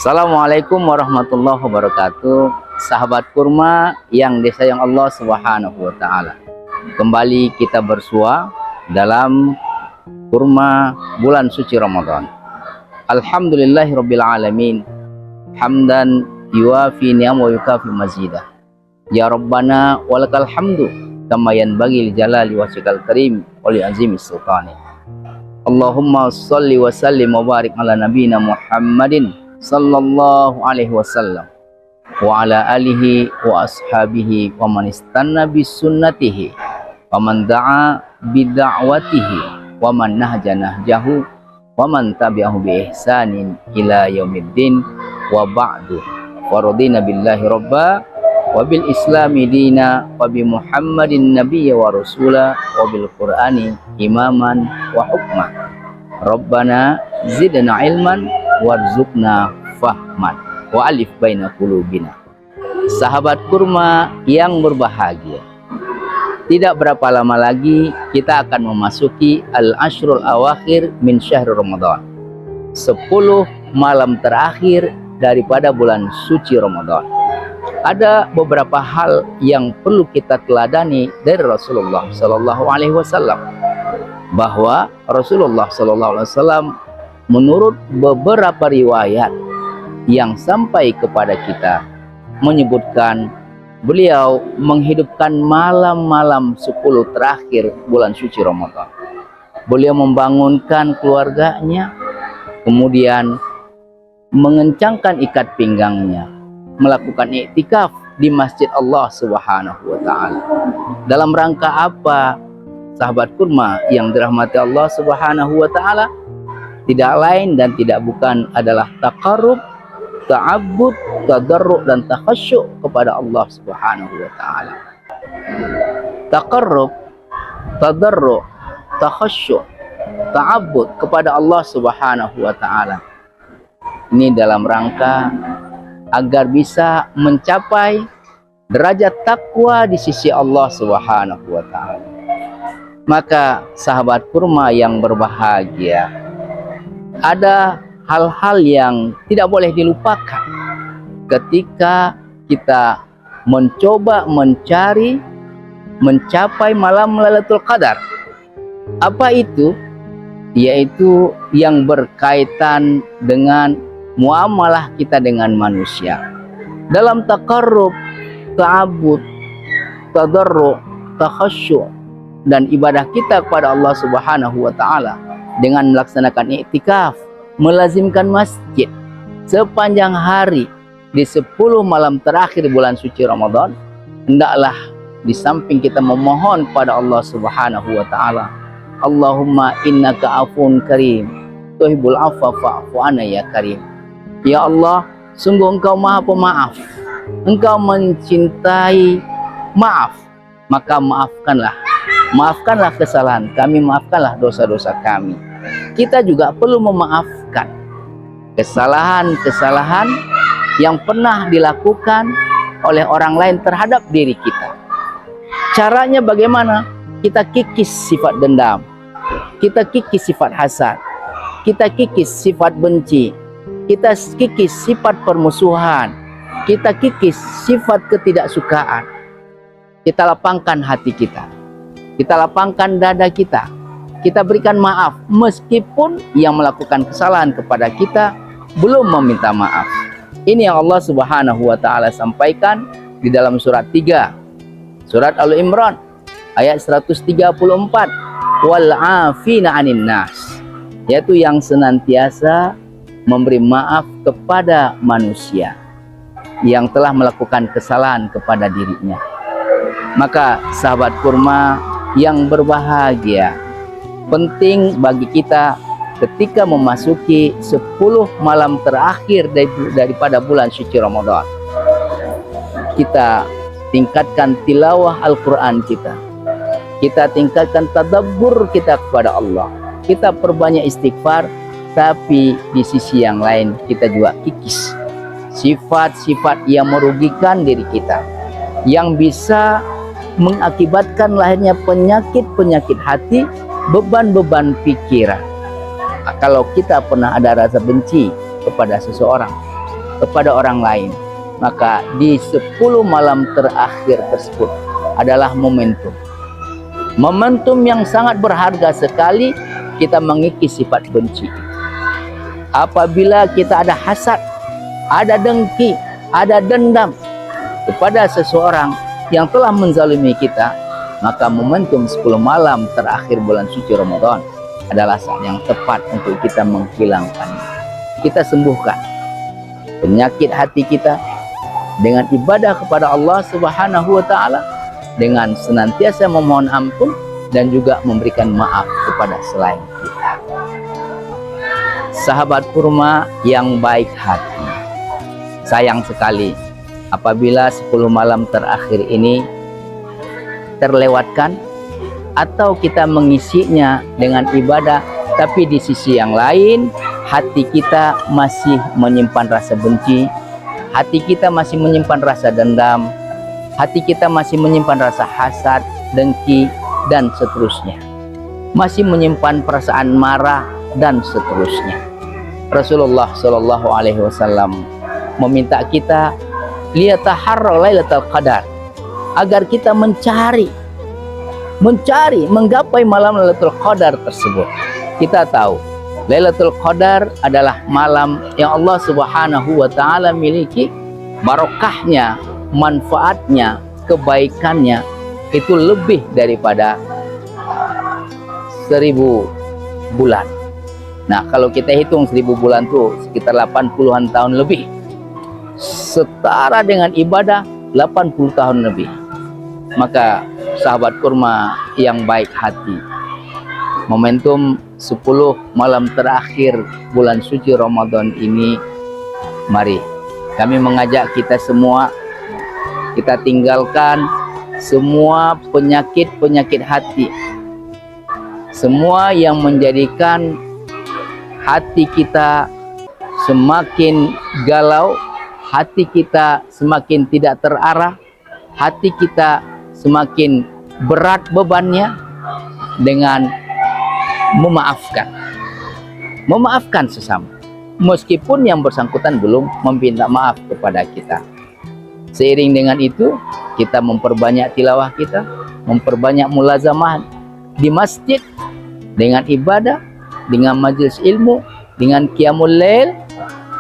Assalamualaikum warahmatullahi wabarakatuh. Sahabat kurma yang disayang Allah Subhanahu wa taala. Kembali kita bersua dalam kurma bulan suci Ramadan. Alhamdulillahirabbil alamin. Hamdan yuwafi ni'am wa yukafi mazidah. Ya Rabbana walakal hamdu kama yanbaghi li jalali wajhikal karim wa li azimi sultani. Allahumma shalli wa sallim wa barik ala nabiyyina Muhammadin sallallahu alaihi wasallam wa ala alihi wa ashabihi wa man istanna bi sunnatihi wa man da'a bi da'watihi wa man nahja nahjahu wa man tabi'ahu bi ihsanin ila yaumiddin wa ba'du. Wa radina billahi rabba wa bil islami dina wa bi muhammadin nabiyya wa rasula wa bil qur'ani imaman wa hukma. Rabbana zidna ilman warzuqna fahman wa alif baina qulubina. Sahabat kurma yang berbahagia, tidak berapa lama lagi kita akan memasuki al-ashrul awakhir min syahr Ramadan, 10 malam terakhir daripada bulan suci Ramadan. Ada beberapa hal yang perlu kita teladani dari Rasulullah Sallallahu Alaihi Wasallam, bahwa Rasulullah Sallallahu Alaihi Wasallam menurut beberapa riwayat yang sampai kepada kita menyebutkan beliau menghidupkan malam-malam 10 terakhir bulan suci Ramadan. Beliau membangunkan keluarganya, kemudian mengencangkan ikat pinggangnya, melakukan iktikaf di masjid Allah Subhanahu wa taala. Dalam rangka apa, sahabat kurma yang dirahmati Allah Subhanahu wa taala? Tidak lain dan tidak bukan adalah taqarrub, ta'abbud, tadarru' dan takhasyuk kepada Allah Subhanahu wa taala. Taqarrub, tadarru', takhasyuk, ta'abbud kepada Allah Subhanahu wa taala. Ini dalam rangka agar bisa mencapai derajat takwa di sisi Allah Subhanahu wa taala. Maka sahabat kurma yang berbahagia, ada hal-hal yang tidak boleh dilupakan ketika kita mencoba mencapai malam Lailatul Qadar. Apa itu? Yaitu yang berkaitan dengan muamalah kita dengan manusia. Dalam taqarrub, ta'abbud, tadarru', takhasyuk dan ibadah kita kepada Allah Subhanahu wa taala dengan melaksanakan iktikaf, melazimkan masjid sepanjang hari di 10 malam terakhir bulan suci Ramadan, hendaklah di samping kita memohon kepada Allah Subhanahu wa taala, Allahumma innaka afun karim tuhibbul afwa fa'fu anna ya karim. Ya Allah, sungguh Engkau Maha Pemaaf, Engkau mencintai maaf, maka maafkanlah kesalahan kami, maafkanlah dosa-dosa kami. Kita juga perlu memaafkan kesalahan-kesalahan yang pernah dilakukan oleh orang lain terhadap diri kita. Caranya bagaimana? Kita kikis sifat dendam, kita kikis sifat hasad, kita kikis sifat benci, kita kikis sifat permusuhan, kita kikis sifat ketidaksukaan. Kita lapangkan hati kita, kita lapangkan dada kita, kita berikan maaf meskipun yang melakukan kesalahan kepada kita belum meminta maaf. Ini yang Allah Subhanahu wa taala sampaikan di dalam surat 3 surat Al-Imran ayat 134, wal afina 'anin nas, yaitu yang senantiasa memberi maaf kepada manusia yang telah melakukan kesalahan kepada dirinya. Maka sahabat kurma yang berbahagia, penting bagi kita ketika memasuki 10 malam terakhir daripada bulan suci Ramadan, kita tingkatkan tilawah Al-Quran kita tingkatkan tadabbur kita kepada Allah, kita perbanyak istighfar, tapi di sisi yang lain kita juga kikis sifat-sifat yang merugikan diri kita, yang bisa mengakibatkan lahirnya penyakit-penyakit hati, beban-beban pikiran. Kalau kita pernah ada rasa benci kepada seseorang, kepada orang lain, maka di 10 malam terakhir tersebut adalah momentum. Momentum yang sangat berharga sekali kita mengikis sifat benci. Apabila kita ada hasad, ada dengki, ada dendam kepada seseorang yang telah menzalimi kita, maka momentum 10 malam terakhir bulan suci Ramadan adalah saat yang tepat untuk kita menghilangkannya. Kita sembuhkan penyakit hati kita dengan ibadah kepada Allah Subhanahu wa taala, dengan senantiasa memohon ampun dan juga memberikan maaf kepada selain kita. Sahabat kurma yang baik hati, sayang sekali apabila 10 malam terakhir ini terlewatkan atau kita mengisinya dengan ibadah, tapi di sisi yang lain hati kita masih menyimpan rasa benci, hati kita masih menyimpan rasa dendam, hati kita masih menyimpan rasa hasad, dengki, dan seterusnya, masih menyimpan perasaan marah dan seterusnya. Rasulullah Shallallahu Alaihi Wasallam meminta kita liyataharra lailatul qadar, agar kita mencari, menggapai malam Lailatul Qadar tersebut. Kita tahu Lailatul Qadar adalah malam yang Allah Subhanahu wa taala miliki, barokahnya, manfaatnya, kebaikannya itu lebih daripada 1000 bulan. Nah, kalau kita hitung 1000 bulan tuh sekitar 80-an tahun lebih. Setara dengan ibadah 80 tahun lebih. Maka sahabat kurma yang baik hati, momentum 10 malam terakhir bulan suci Ramadan ini, mari kami mengajak kita semua, kita tinggalkan semua penyakit-penyakit hati, semua yang menjadikan hati kita semakin galau, hati kita semakin tidak terarah, hati kita semakin berat bebannya, dengan memaafkan sesama, meskipun yang bersangkutan belum meminta maaf kepada kita. Seiring dengan itu, kita memperbanyak tilawah kita, memperbanyak mulazamah di masjid, dengan ibadah, dengan majelis ilmu, dengan qiyamul lail,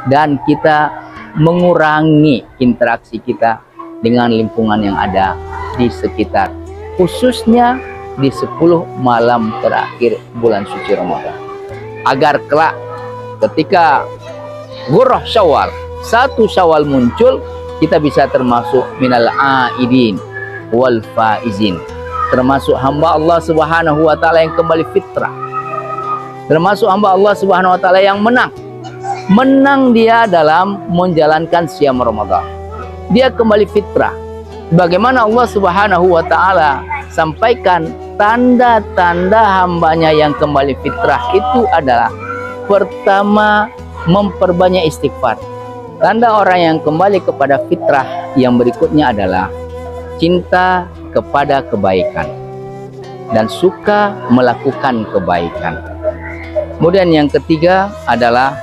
dan kita mengurangi interaksi kita dengan lingkungan yang ada di sekitar, khususnya di 10 malam terakhir bulan suci Ramadan, agar kelak ketika Ghurrah Syawal, 1 Syawal muncul, kita bisa termasuk minal aidin wal faizin, termasuk hamba Allah Subhanahu wa taala yang kembali fitrah, termasuk hamba Allah Subhanahu wa taala yang menang dia dalam menjalankan siam Ramadan. Dia kembali fitrah. Bagaimana Allah Subhanahu wa taala sampaikan tanda-tanda hambanya yang kembali fitrah itu adalah, pertama, memperbanyak istighfar. Tanda orang yang kembali kepada fitrah yang berikutnya adalah cinta kepada kebaikan dan suka melakukan kebaikan. Kemudian yang ketiga adalah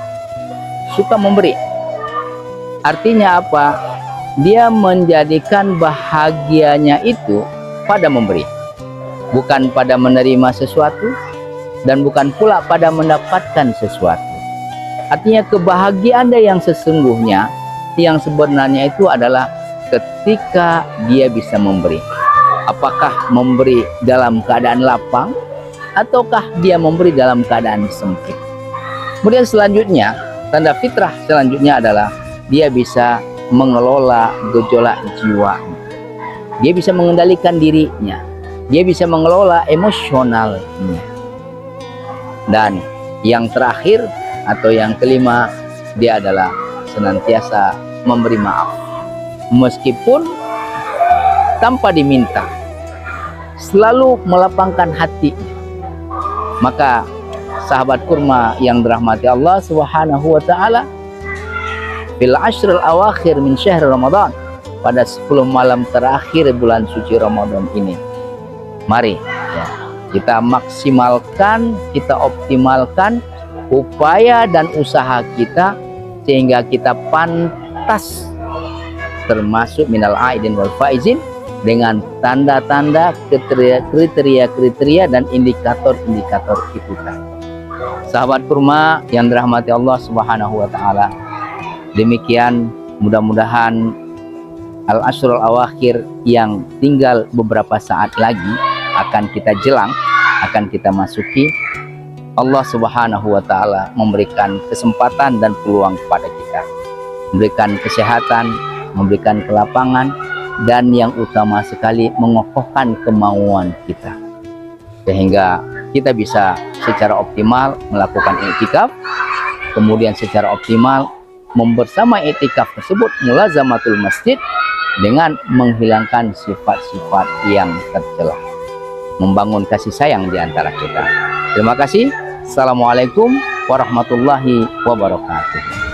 suka memberi. Artinya apa? Dia menjadikan bahagianya itu pada memberi, bukan pada menerima sesuatu, dan bukan pula pada mendapatkan sesuatu. Artinya kebahagiaan dia yang sesungguhnya, yang sebenarnya itu adalah ketika dia bisa memberi. Apakah memberi dalam keadaan lapang, ataukah dia memberi dalam keadaan sempit. Kemudian selanjutnya, tanda fitrah selanjutnya adalah dia bisa mengelola gejolak jiwa. Dia bisa mengendalikan dirinya, dia bisa mengelola emosionalnya. Dan yang terakhir atau yang kelima, dia adalah senantiasa memberi maaf, meskipun tanpa diminta, selalu melapangkan hatinya. Maka sahabat kurma yang dirahmati Allah Subhanahu wa taala, fil ashril awakhir min syahr Ramadan, pada 10 malam terakhir bulan suci Ramadan ini, mari ya, kita maksimalkan, kita optimalkan upaya dan usaha kita, sehingga kita atas, termasuk minal aidin wal faizin, dengan tanda-tanda, kriteria dan indikator-indikator itu tadi. Sahabat kurma yang dirahmati Allah Subhanahu wa taala, demikian mudah-mudahan al-ashrul awakhir yang tinggal beberapa saat lagi akan kita jelang, akan kita masuki, Allah Subhanahu wa taala memberikan kesempatan dan peluang kepada kita, memberikan kesehatan, memberikan kelapangan, dan yang utama sekali mengokohkan kemauan kita, sehingga kita bisa secara optimal melakukan i'tikaf, kemudian secara optimal membersama i'tikaf tersebut mulazamatul masjid dengan menghilangkan sifat-sifat yang tercela, membangun kasih sayang di antara kita. Terima kasih. Assalamualaikum warahmatullahi wabarakatuh.